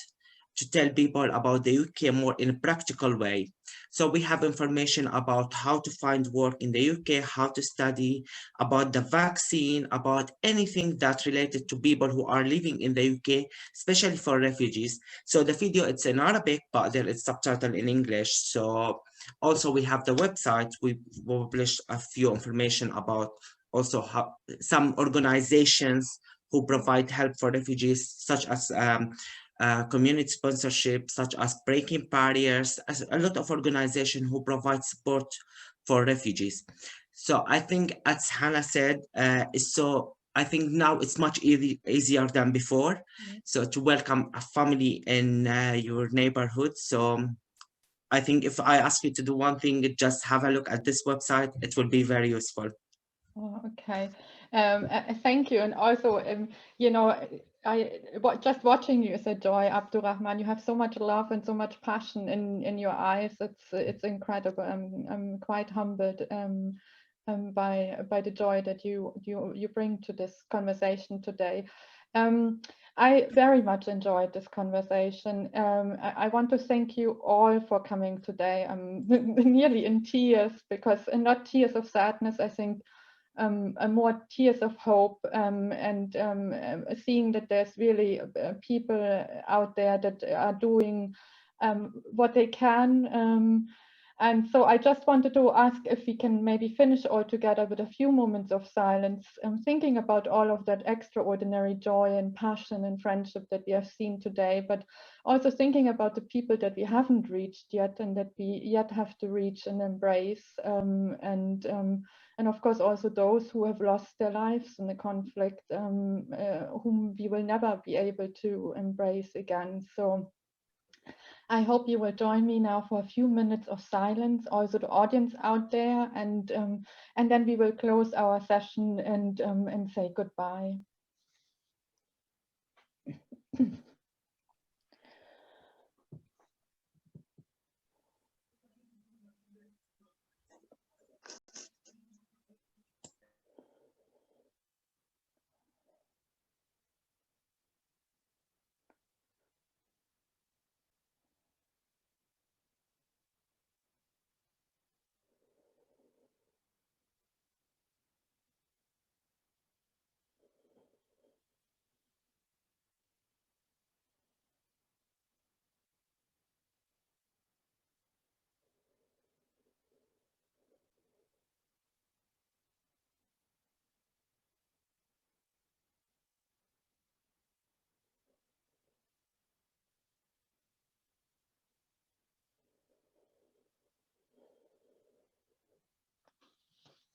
to tell people about the UK more in a practical way. So we have information about how to find work in the UK, how to study, about the vaccine, about anything that related to people who are living in the UK, especially for refugees. So the video, it's in Arabic, but there is subtitle in English. So also we have the website. We published a few information about also how some organizations who provide help for refugees, such as community sponsorship, such as breaking barriers, as a lot of organizations who provide support for refugees. So I think, as Hannah said, I think now it's much easier than before. So to welcome a family in your neighborhood. So I think if I ask you to do one thing, just have a look at this website. It will be very useful. Oh, okay. Thank you. And also, you know, just watching you is a joy, Abdurrahman. You have so much love and so much passion in your eyes. It's incredible. I'm quite humbled by the joy that you bring to this conversation today. I very much enjoyed this conversation. I want to thank you all for coming today. I'm nearly in tears, because, and not tears of sadness, I think, more tears of hope, and seeing that there's really people out there that are doing what they can. And so I just wanted to ask if we can maybe finish all together with a few moments of silence, thinking about all of that extraordinary joy and passion and friendship that we have seen today, but also thinking about the people that we haven't reached yet and that we yet have to reach and embrace, and of course also those who have lost their lives in the conflict, whom we will never be able to embrace again. So I hope you will join me now for a few minutes of silence, also the audience out there, and then we will close our session and say goodbye.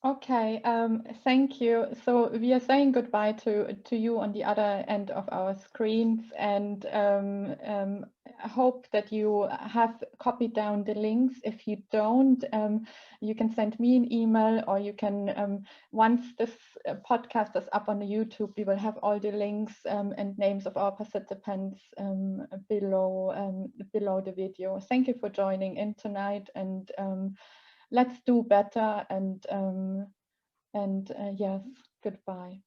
Okay, thank you. So we are saying goodbye to you on the other end of our screens, and I hope that you have copied down the links. If you don't, you can send me an email, or you can, once this podcast is up on the YouTube, we will have all the links and names of our participants below the video. Thank you for joining in tonight, and let's do better, and yes, goodbye.